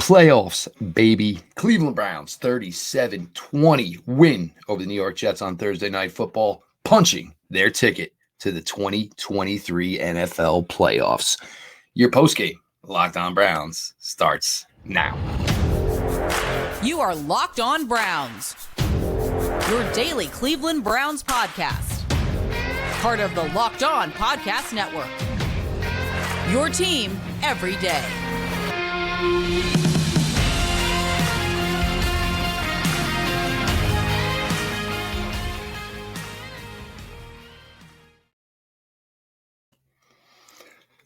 Playoffs, baby. Cleveland Browns 37-20 win over the New York Jets on Thursday Night Football, punching their ticket to the 2023 NFL playoffs. Your postgame, Locked On Browns, starts now. You are Locked On Browns, your daily Cleveland Browns podcast. Part of the Locked On Podcast Network. Your team every day.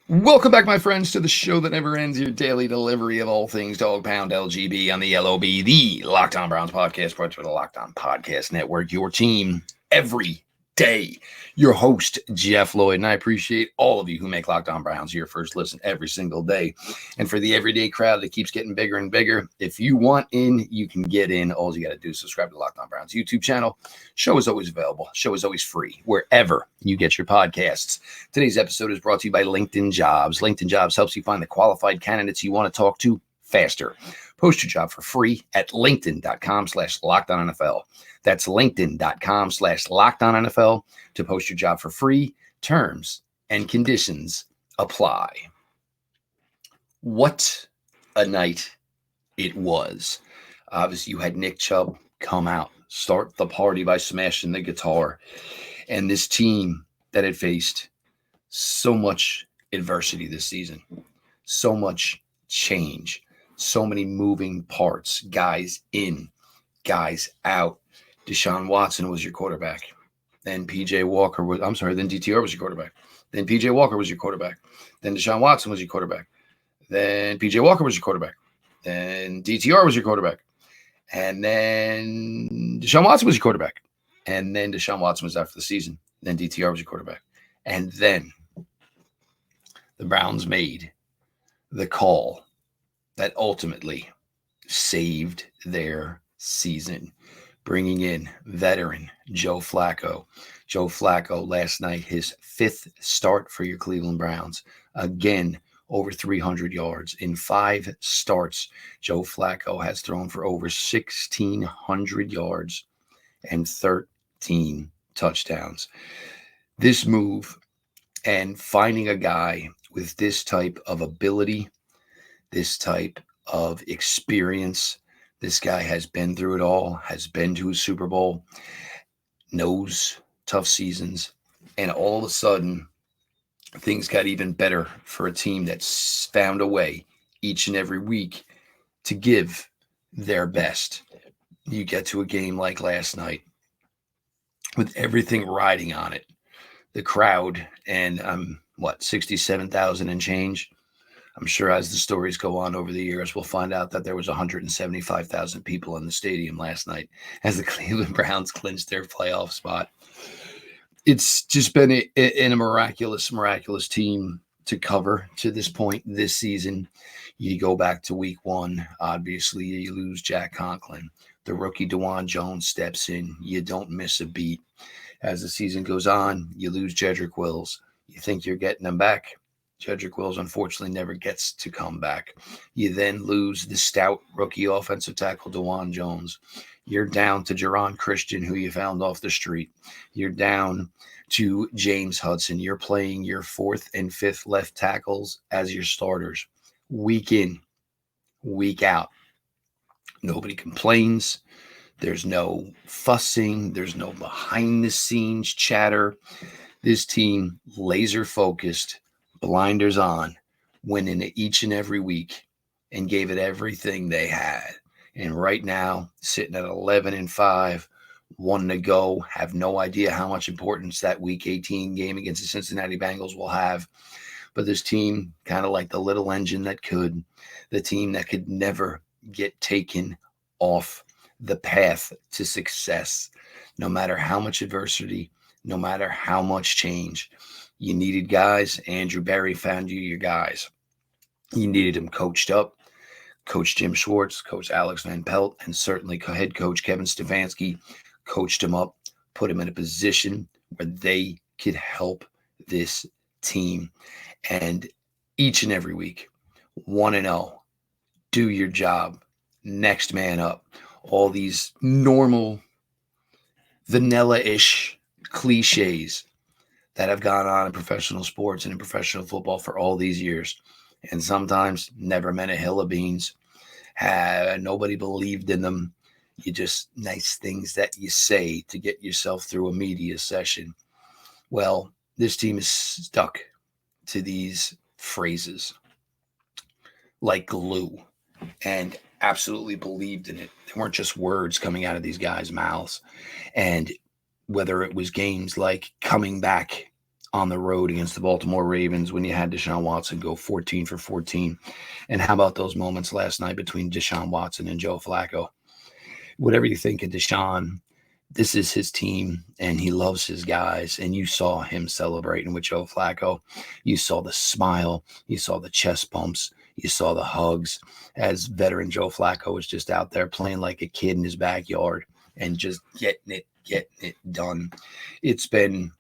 Welcome back, my friends, to the show that never ends, your daily delivery of all things Dog Pound LGB on the LOB, the Locked On Browns podcast, part of the Locked On Podcast Network, your team every day. Your host, Jeff Lloyd, and I appreciate all of you who make Locked On Browns your first listen every single day. And for the everyday crowd that keeps getting bigger and bigger, if you want in, you can get in. All you got to do is subscribe to the Locked On Browns YouTube channel. Show is always available. Show is always free, wherever you get your podcasts. Today's episode is brought to you by LinkedIn Jobs. LinkedIn Jobs helps you find the qualified candidates you want to talk to faster. Post your job for free at linkedin.com/LockedOnNFL. That's linkedin.com/LockedOnNFL to post your job for free. Terms and conditions apply. What a night it was. Obviously, you had Nick Chubb come out, start the party by smashing the guitar. And this team that had faced so much adversity this season, so much change, so many moving parts, guys in, guys out. Deshaun Watson was your quarterback. Then DTR was your quarterback. Then PJ Walker was your quarterback. Then Deshaun Watson was your quarterback. Then PJ Walker was your quarterback. Then DTR was your quarterback. And then Deshaun Watson was your quarterback. And then Deshaun Watson was out for the season. Then DTR was your quarterback. And then the Browns made the call that ultimately saved their season, bringing in veteran Joe Flacco. Joe Flacco last night, his fifth start for your Cleveland Browns. Again, over 300 yards. In 5 starts, Joe Flacco has thrown for over 1,600 yards and 13 touchdowns. This move and finding a guy with this type of ability, this type of experience, this guy has been through it all, has been to a Super Bowl, knows tough seasons, and all of a sudden, things got even better for a team that's found a way each and every week to give their best. You get to a game like last night with everything riding on it. The crowd, and 67,000 and change. I'm sure as the stories go on over the years, we'll find out that there was 175,000 people in the stadium last night as the Cleveland Browns clinched their playoff spot. It's just been a miraculous team to cover to this point this season. You go back to week 1, obviously you lose Jack Conklin. The rookie DeJuan Jones steps in. You don't miss a beat. As the season goes on, you lose Jedrick Wills. You think you're getting him back. Jedrick Wills, unfortunately, never gets to come back. You then lose the stout rookie offensive tackle, DeJuan Jones. You're down to Jerome Christian, who you found off the street. You're down to James Hudson. You're playing your 4th and 5th left tackles as your starters. Week in, week out. Nobody complains. There's no fussing. There's no behind-the-scenes chatter. This team, laser-focused, blinders on, went in each and every week and gave it everything they had. And right now, sitting at 11-5, 1 to go, have no idea how much importance that Week 18 game against the Cincinnati Bengals will have. But this team, kind of like the little engine that could, the team that could never get taken off the path to success, no matter how much adversity, no matter how much change. You needed guys. Andrew Berry found you your guys. You needed them coached up. Coach Jim Schwartz, Coach Alex Van Pelt, and certainly head coach Kevin Stefanski coached him up, put him in a position where they could help this team. And each and every week, 1-0, do your job, next man up. All these normal, vanilla-ish cliches that have gone on in professional sports and in professional football for all these years. And sometimes never meant a hill of beans. Nobody believed in them. You just nice things that you say to get yourself through a media session. Well, this team is stuck to these phrases like glue and absolutely believed in it. They weren't just words coming out of these guys' mouths. And whether it was games like coming back on the road against the Baltimore Ravens when you had Deshaun Watson go 14 for 14. And how about those moments last night between Deshaun Watson and Joe Flacco? Whatever you think of Deshaun, this is his team, and he loves his guys. And you saw him celebrating with Joe Flacco. You saw the smile. You saw the chest bumps. You saw the hugs as veteran Joe Flacco was just out there playing like a kid in his backyard and just getting it done. It's been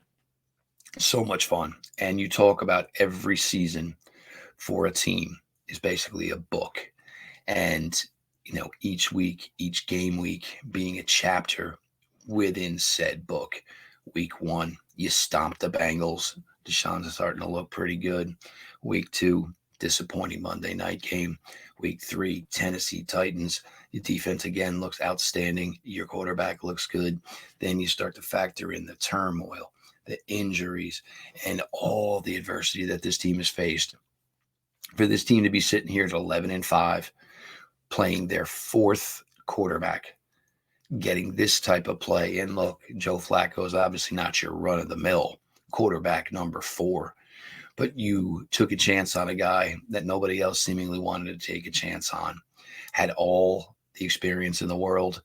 so much fun. And you talk about every season for a team is basically a book. And, each week, each game week being a chapter within said book. Week 1, you stomped the Bengals. Deshaun's starting to look pretty good. Week 2, disappointing Monday night game. Week 3, Tennessee Titans. Your defense again looks outstanding. Your quarterback looks good. Then you start to factor in the turmoil, the injuries, and all the adversity that this team has faced. For this team to be sitting here at 11-5, playing their 4th quarterback, getting this type of play. And look, Joe Flacco is obviously not your run-of-the-mill quarterback number 4, but you took a chance on a guy that nobody else seemingly wanted to take a chance on. Had all the experience in the world.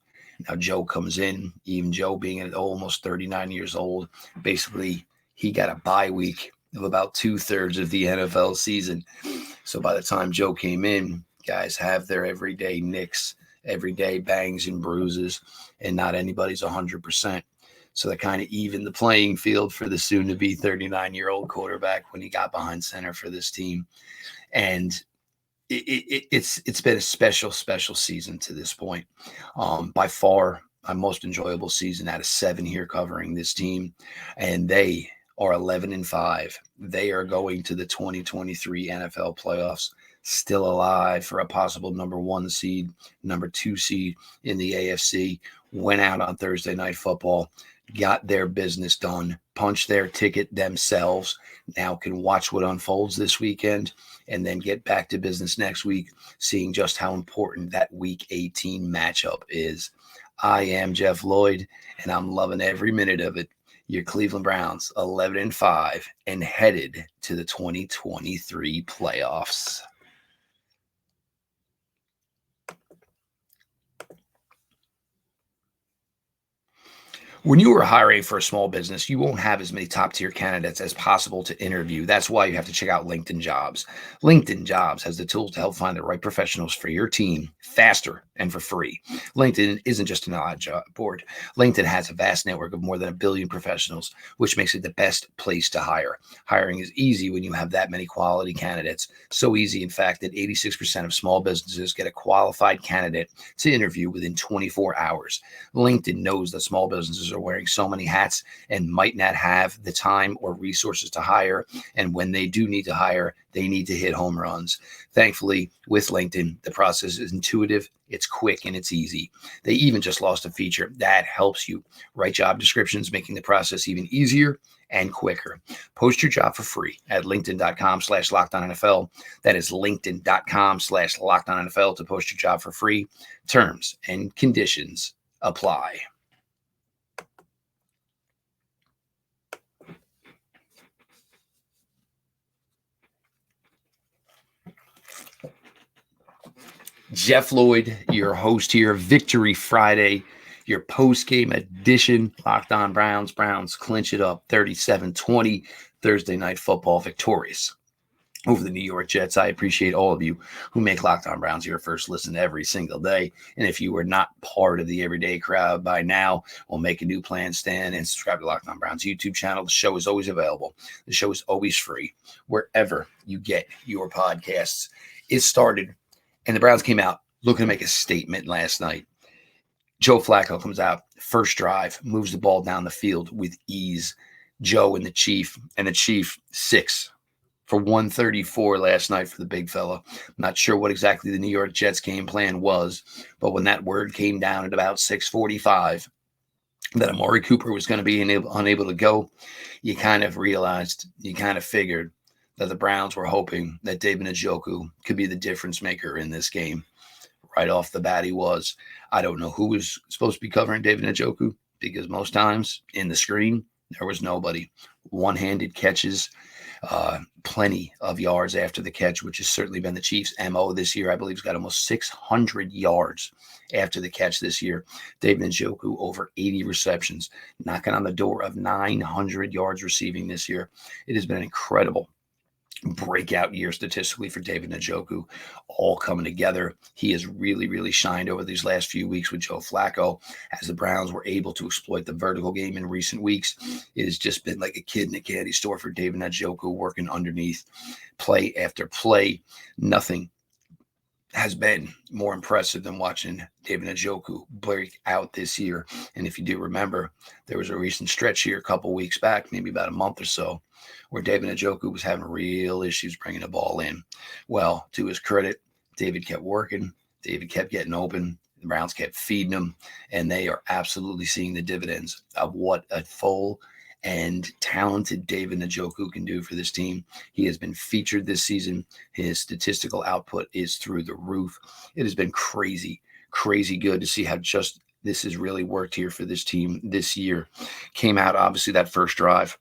Now Joe comes in, even Joe being at almost 39 years old, basically he got a bye week of about 2/3 of the NFL season. So by the time Joe came in, guys have their everyday nicks, everyday bangs and bruises, and not anybody's 100%. So that kind of evened the playing field for the soon-to-be 39-year-old quarterback when he got behind center for this team. And it's been a special season to this point. By far, my most enjoyable season out of 7 here covering this team. And they are 11-5. They are going to the 2023 NFL playoffs, still alive for a possible number 1 seed, number 2 seed in the AFC. Went out on Thursday Night Football, got their business done, punched their ticket themselves. Now can watch what unfolds this weekend and then get back to business next week, seeing just how important that Week 18 matchup is. I am Jeff Lloyd, and I'm loving every minute of it. Your Cleveland Browns, 11-5, and headed to the 2023 playoffs. When you are hiring for a small business, you won't have as many top-tier candidates as possible to interview. That's why you have to check out LinkedIn Jobs. LinkedIn Jobs has the tools to help find the right professionals for your team faster and for free. LinkedIn isn't just an odd job board. LinkedIn has a vast network of more than 1 billion professionals, which makes it the best place to hire. Hiring is easy when you have that many quality candidates. So easy, in fact, that 86% of small businesses get a qualified candidate to interview within 24 hours. LinkedIn knows that small businesses are wearing so many hats and might not have the time or resources to hire. And when they do need to hire, they need to hit home runs. Thankfully, with LinkedIn, the process is intuitive, it's quick, and it's easy. They even just launched a feature that helps you write job descriptions, making the process even easier and quicker. Post your job for free at linkedin.com/LockedOnNFL. That is linkedin.com/LockedOnNFL to post your job for free. Terms and conditions apply. Jeff Lloyd, your host here, Victory Friday, your post-game edition, Locked On Browns. Browns clinch it up 37-20, Thursday Night Football, victorious over the New York Jets. I appreciate all of you who make Locked On Browns your first listen every single day. And if you are not part of the everyday crowd by now, we'll make a new plan stand and subscribe to Locked On Browns YouTube channel. The show is always available. The show is always free wherever you get your podcasts. It started And the Browns came out looking to make a statement last night. Joe Flacco comes out, first drive, moves the ball down the field with ease. Joe and the Chief 6 for 134 last night for the big fella. Not sure what exactly the New York Jets game plan was, but when that word came down at about 6:45 that Amari Cooper was going to be unable to go, you kind of figured that the Browns were hoping that David Njoku could be the difference maker in this game. Right off the bat, he was. I don't know who was supposed to be covering David Njoku, because most times in the screen, there was nobody. One-handed catches, plenty of yards after the catch, which has certainly been the Chiefs' MO this year. I believe he's got almost 600 yards after the catch this year. David Njoku, over 80 receptions, knocking on the door of 900 yards receiving this year. It has been an incredible breakout year statistically for David Njoku, all coming together. He has really, really shined over these last few weeks with Joe Flacco. As the Browns were able to exploit the vertical game in recent weeks, it has just been like a kid in a candy store for David Njoku, working underneath play after play. Nothing has been more impressive than watching David Njoku break out this year. And if you do remember, there was a recent stretch here a couple weeks back, maybe about a month or so, where David Njoku was having real issues bringing the ball in. Well, to his credit, David kept working. David kept getting open. The Browns kept feeding him, and they are absolutely seeing the dividends of what a full and talented David Njoku can do for this team. He has been featured this season. His statistical output is through the roof. It has been crazy good to see how just this has really worked here for this team this year. Came out, obviously, that first drive,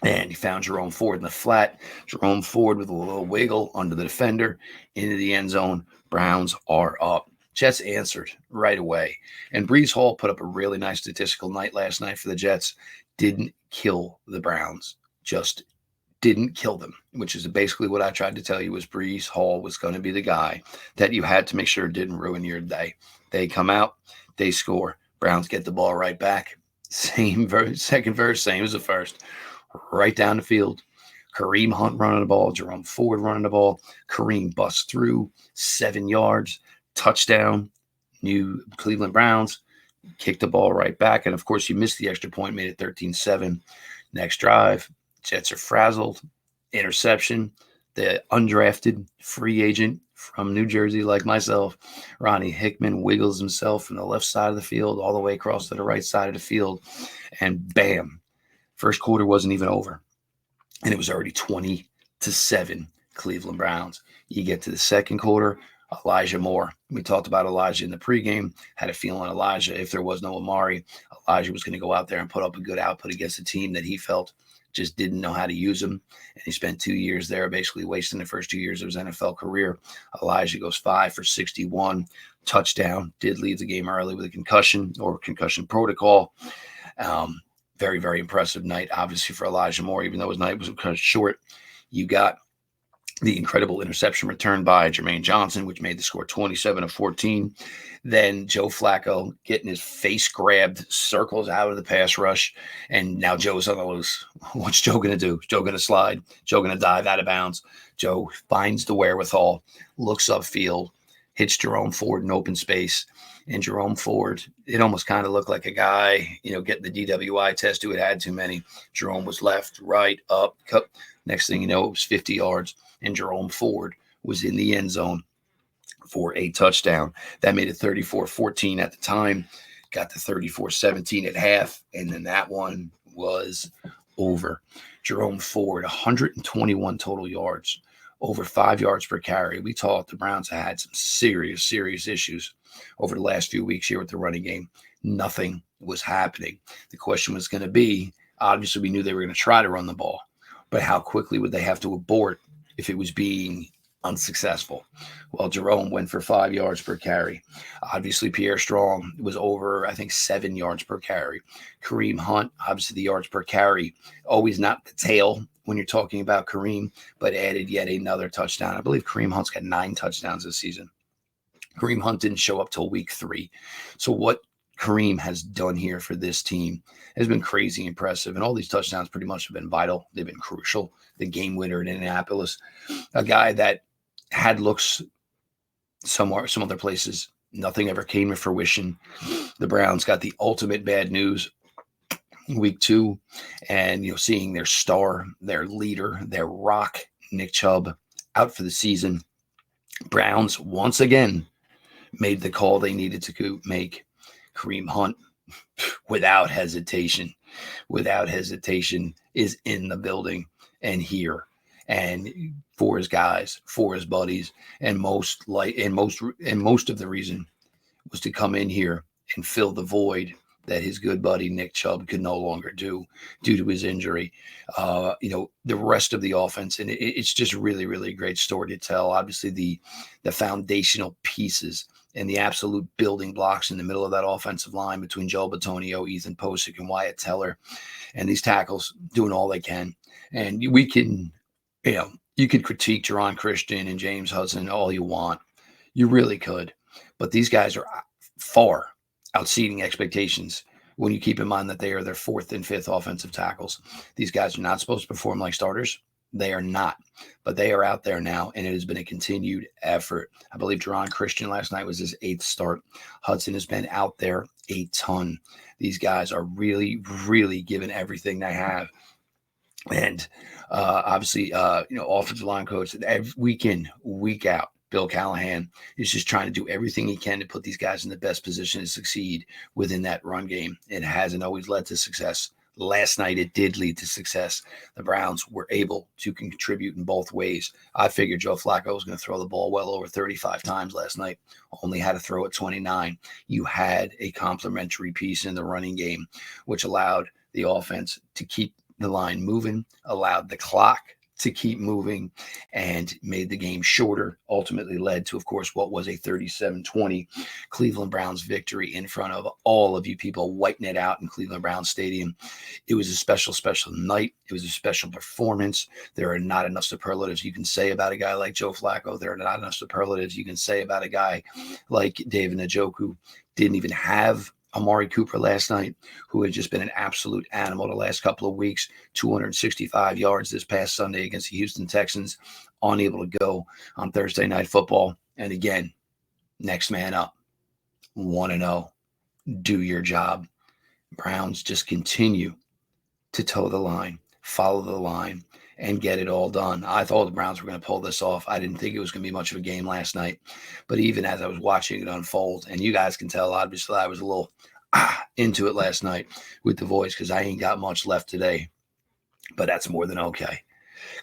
and he found Jerome Ford in the flat. Jerome Ford with a little wiggle under the defender into the end zone. Browns are up. Jets answered right away. And Breece Hall put up a really nice statistical night last night for the Jets. Didn't kill the Browns. Just didn't kill them, which is basically what I tried to tell you, was Breece Hall was going to be the guy that you had to make sure didn't ruin your day. They come out, they score. Browns get the ball right back. Same verse, second verse, same as the first. Right down the field. Kareem Hunt running the ball. Jerome Ford running the ball. Kareem busts through 7 yards. Touchdown. New Cleveland Browns. Kicked the ball right back. And, of course, you missed the extra point. Made it 13-7. Next drive. Jets are frazzled. Interception. The undrafted free agent from New Jersey, like myself, Ronnie Hickman, wiggles himself from the left side of the field all the way across to the right side of the field. And bam. First quarter wasn't even over, and it was already 20-7 Cleveland Browns. You get to the second quarter, Elijah Moore. We talked about Elijah in the pregame. Had a feeling Elijah, if there was no Amari, Elijah was going to go out there and put up a good output against a team that he felt just didn't know how to use him. And he spent 2 years there, basically wasting the first 2 years of his NFL career. Elijah goes 5 for 61, touchdown. Did leave the game early with a concussion protocol. Very, very impressive night, obviously, for Elijah Moore, even though his night was kind of short. You got the incredible interception return by Jermaine Johnson, which made the score 27-14. Then Joe Flacco getting his face grabbed, circles out of the pass rush, and now Joe's on the loose. What's Joe going to do? Is Joe going to slide? Joe going to dive out of bounds? Joe finds the wherewithal, looks upfield, hits Jerome Ford in open space. And Jerome Ford, it almost kind of looked like a guy, getting the DWI test who had had too many. Jerome was left, right, up, cut. Next thing you know, it was 50 yards, and Jerome Ford was in the end zone for a touchdown. That made it 34-14 at the time, got to 34-17 at half, and then that one was over. Jerome Ford, 121 total yards, over 5 yards per carry. We talked the Browns had some serious issues over the last few weeks here with the running game. Nothing was happening. The question was going to be, obviously we knew they were going to try to run the ball, but how quickly would they have to abort if it was being unsuccessful? Well, Jerome went for 5 yards per carry. Obviously, Pierre Strong was over, I think, 7 yards per carry. Kareem Hunt, obviously the yards per carry, always not the tail when you're talking about Kareem, but added yet another touchdown. I believe Kareem Hunt's got 9 touchdowns this season. Kareem Hunt didn't show up till week 3. So what Kareem has done here for this team has been crazy impressive. And all these touchdowns pretty much have been vital. They've been crucial. The game winner in Indianapolis, a guy that had looks Some other places, nothing ever came to fruition. The Browns got the ultimate bad news week 2, and seeing their star, their leader, their rock, Nick Chubb, out for the season. Browns once again made the call they needed to make. Kareem Hunt, without hesitation, is in the building and here, and for his guys, for his buddies, and most of the reason was to come in here and fill the void that his good buddy Nick Chubb could no longer do due to his injury. The rest of the offense, and it's just really, really great story to tell. Obviously, the foundational pieces and the absolute building blocks in the middle of that offensive line between Joe Bitonio, Ethan Posick, and Wyatt Teller, and these tackles doing all they can. And we can, you could critique Jerome Christian and James Hudson all you want. You really could. But these guys are far exceeding expectations when you keep in mind that they are their 4th and 5th offensive tackles. These guys are not supposed to perform like starters. They are not, but they are out there now, and it has been a continued effort. I believe Jerome Christian last night was his 8th start. Hudson has been out there a ton. These guys are really, really giving everything they have. And obviously, offensive line coach, week in, week out, Bill Callahan is just trying to do everything he can to put these guys in the best position to succeed within that run game. It hasn't always led to success. Last night, it did lead to success. The Browns were able to contribute in both ways. I figured Joe Flacco was going to throw the ball well over 35 times last night. Only had to throw it 29. You had a complementary piece in the running game, which allowed the offense to keep the line moving, allowed the clock to keep moving, and made the game shorter. Ultimately led to, of course, what was a 37-20 Cleveland Browns victory in front of all of you people whiting it out in Cleveland Browns Stadium. It was a special, special night. It was a special performance. There are not enough superlatives you can say about a guy like Joe Flacco. There are not enough superlatives you can say about a guy like David Njoku. Didn't even have Amari Cooper last night, who had just been an absolute animal the last couple of weeks. 265 yards this past Sunday against the Houston Texans, unable to go on Thursday Night Football. And again, next man up, 1-0, do your job. Browns just continue to toe the line, follow the line, and get it all done. I thought the Browns were going to pull this off. I didn't think it was going to be much of a game last night. But even as I was watching it unfold, and you guys can tell, obviously, I was a little into it last night with the voice because I ain't got much left today. But that's more than okay,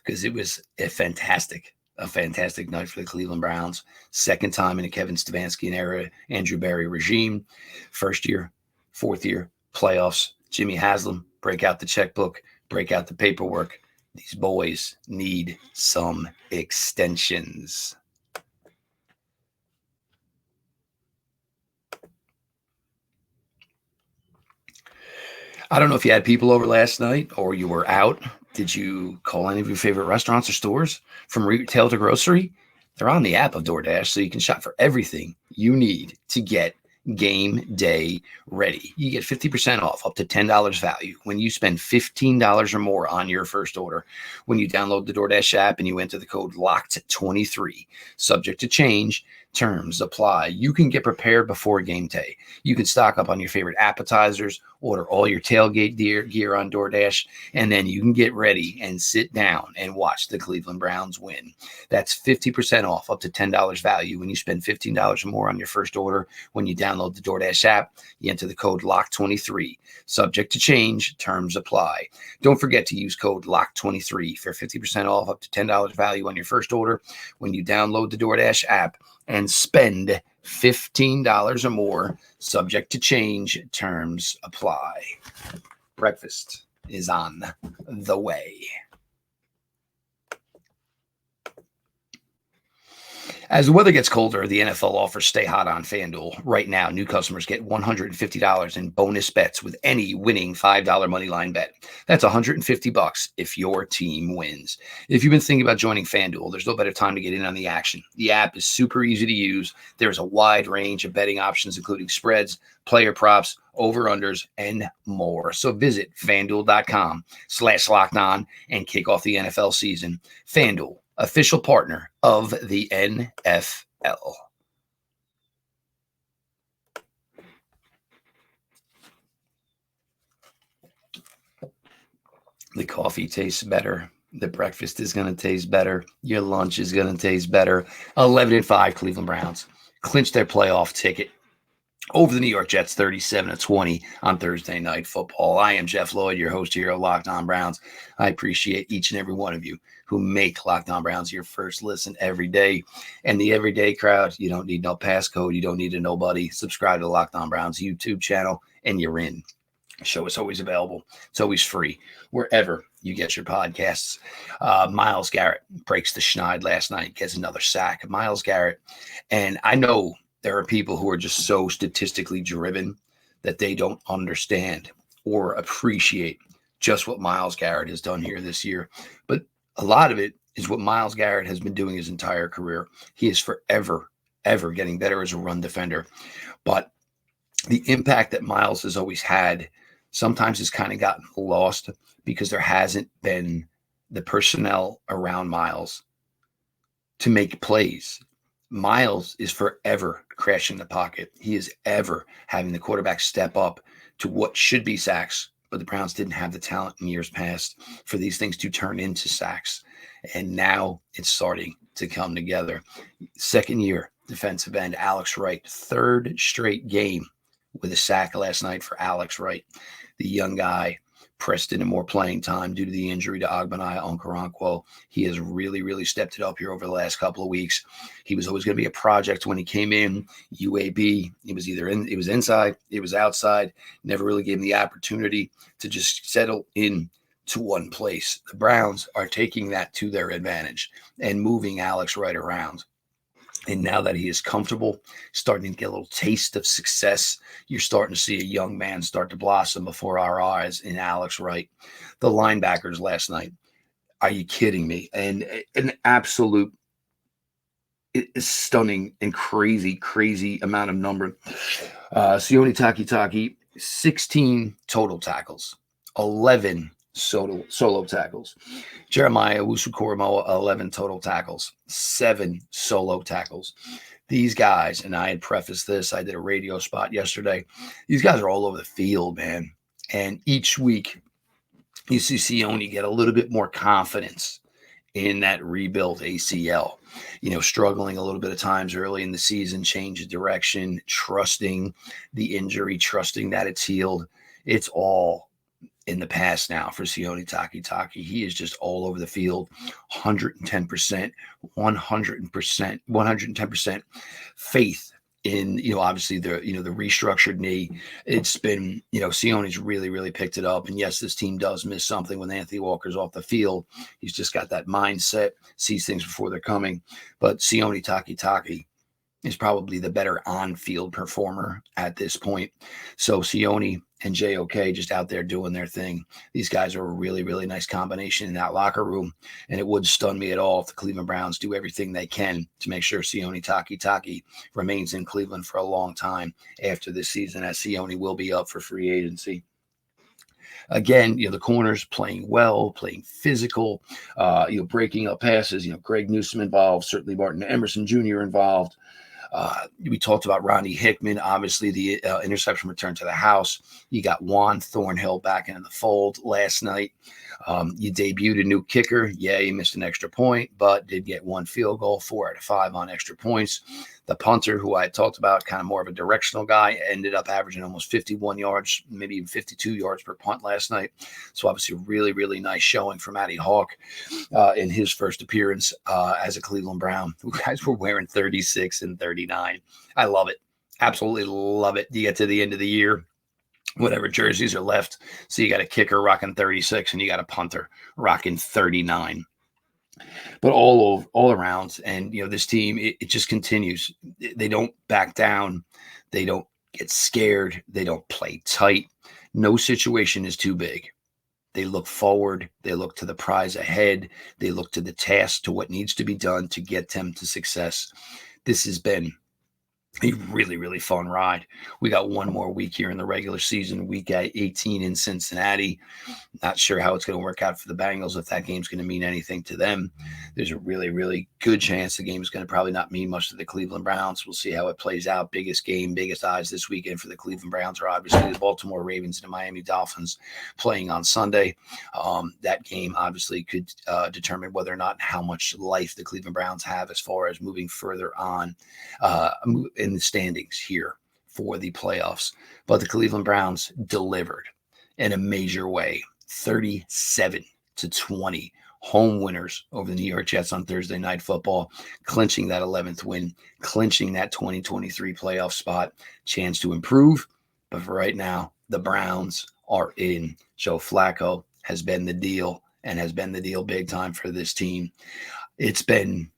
because it was a fantastic night for the Cleveland Browns. Second time in the Kevin Stefanski era, Andrew Berry regime. First year, 4th year, playoffs. Jimmy Haslam, break out the checkbook, break out the paperwork. These boys need some extensions. I don't know if you had people over last night or you were out. Did you call any of your favorite restaurants or stores? From retail to grocery? They're on the app of DoorDash, so you can shop for everything you need to get game day ready. You get 50% off, up to $10 value when you spend $15 or more on your first order. When you download the DoorDash app and you enter the code LOCKED23, subject to change, terms apply. You can get prepared before game day. You can stock up on your favorite appetizers, order all your tailgate gear on DoorDash, and then you can get ready and sit down and watch the Cleveland Browns win. That's 50% off, up to $10 value when you spend $15 or more on your first order. When you download the DoorDash app, you enter the code LOCK23. Subject to change, terms apply. Don't forget to use code LOCK23 for 50% off, up to $10 value on your first order when you download the DoorDash app and spend $15 or more. Subject to change, terms apply. Breakfast is on the way. As the weather gets colder, the NFL offers Stay Hot on FanDuel. Right now, new customers get $150 in bonus bets with any winning $5 moneyline bet. That's $150 if your team wins. If you've been thinking about joining FanDuel, there's no better time to get in on the action. The app is super easy to use. There's a wide range of betting options, including spreads, player props, over-unders, and more. So visit FanDuel.com/lockedon and kick off the NFL season. FanDuel, official partner of the NFL. The coffee tastes better. The breakfast is going to taste better. Your lunch is going to taste better. 11-5 Cleveland Browns clinched their playoff ticket over the New York Jets 37-20 on Thursday Night Football. I am Jeff Lloyd, your host here at Locked On Browns. I appreciate each and every one of you who make Locked On Browns your first listen every day. And the everyday crowd, you don't need no passcode. You don't need a nobody. Subscribe to Locked On Browns YouTube channel and you're in. The show is always available. It's always free wherever you get your podcasts. Myles Garrett breaks the schneid last night, gets another sack. Myles Garrett. And I know there are people who are just so statistically driven that they don't understand or appreciate just what Myles Garrett has done here this year. But a lot of it is what Myles Garrett has been doing his entire career. He is forever, ever getting better as a run defender. But the impact that Myles has always had sometimes has kind of gotten lost because there hasn't been the personnel around Myles to make plays. Myles is forever crashing the pocket. He is ever having the quarterback step up to what should be sacks, but the Browns didn't have the talent in years past for these things to turn into sacks. And now it's starting to come together. Second year defensive end, Alex Wright, third straight game with a sack last night for Alex Wright. The young guy pressed into more playing time due to the injury to Ogbonnaya Okoronkwo. He has really, really stepped it up here over the last couple of weeks. He was always going to be a project when he came in. UAB, it was inside, it was outside. Never really gave him the opportunity to just settle in to one place. The Browns are taking that to their advantage and moving Alex Wright around. And now that he is comfortable, starting to get a little taste of success, you're starting to see a young man start to blossom before our eyes in Alex Wright. The linebackers last night, are you kidding me? And an absolute stunning and crazy amount of number. Sione Takitaki, 16 total tackles, 11 solo tackles. Jeremiah Owusu-Koramoah, 11 total tackles, 7 solo tackles. These guys, and I had prefaced this, I did a radio spot yesterday. These guys are all over the field, man. And each week, you see Sione get a little bit more confidence in that rebuilt ACL. Struggling a little bit of times early in the season, change of direction, trusting the injury, trusting that it's healed. It's all in the past now for Sione Takitaki. He is just all over the field, 110%, 110% faith in, obviously the restructured knee. It's been, Sione's really picked it up. And yes, this team does miss something when Anthony Walker's off the field. He's just got that mindset, sees things before they're coming. But Sione Takitaki is probably the better on-field performer at this point. So Sione and JOK just out there doing their thing. These guys are a really nice combination in that locker room. And it wouldn't stun me at all if the Cleveland Browns do everything they can to make sure Sione Takitaki remains in Cleveland for a long time after this season, as Sione will be up for free agency. Again, the corners playing well, playing physical, breaking up passes. Greg Newsome involved, certainly Martin Emerson Jr. involved. We talked about Ronnie Hickman, obviously the interception return to the house. You got Juan Thornhill back into the fold last night. You debuted a new kicker. Yeah, you missed an extra point, but did get one field goal, 4 out of 5 on extra points. The punter, who I talked about, kind of more of a directional guy, ended up averaging almost 51 yards, maybe even 52 yards per punt last night. So obviously really nice showing from Matty Hawk in his first appearance as a Cleveland Brown. You guys were wearing 36 and 39. I love it. Absolutely love it. You get to the end of the year, whatever jerseys are left. So you got a kicker rocking 36 and you got a punter rocking 39. But all around, and this team, it just continues. They don't back down. They don't get scared. They don't play tight. No situation is too big. They look forward. They look to the prize ahead. They look to the task, to what needs to be done to get them to success. This has been a really, really fun ride. We got one more week here in the regular season, week 18 in Cincinnati. Not sure how it's going to work out for the Bengals, if that game's going to mean anything to them. There's a really, really good chance the game is going to probably not mean much to the Cleveland Browns. We'll see how it plays out. Biggest game, biggest odds this weekend for the Cleveland Browns are obviously the Baltimore Ravens and the Miami Dolphins playing on Sunday. That game obviously could determine whether or not how much life the Cleveland Browns have as far as moving further on in the standings here for the playoffs. But the Cleveland Browns delivered in a major way. 37-20 home winners over the New York Jets on Thursday Night Football, clinching that 11th win, clinching that 2023 playoff spot, chance to improve. But for right now, the Browns are in. Joe Flacco has been the deal and has been the deal big time for this team. It's been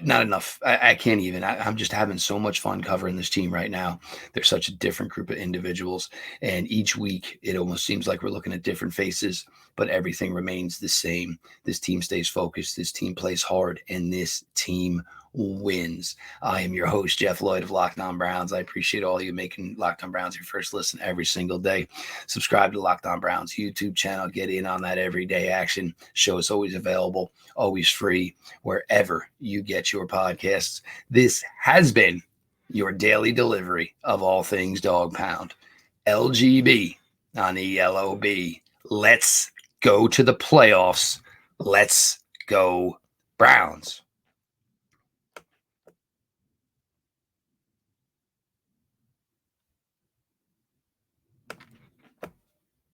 not enough. I can't even. I'm just having so much fun covering this team right now. They're such a different group of individuals. And each week, it almost seems like we're looking at different faces, but everything remains the same. This team stays focused. This team plays hard, and this team wins. I am your host, Jeff Lloyd of Locked On Browns. I appreciate all you making Locked On Browns your first listen every single day. Subscribe to Locked On Browns YouTube channel. Get in on that everyday action. Show is always available, always free, wherever you get your podcasts. This has been your daily delivery of all things Dog Pound. LGB on ELOB. Let's go to the playoffs. Let's go Browns.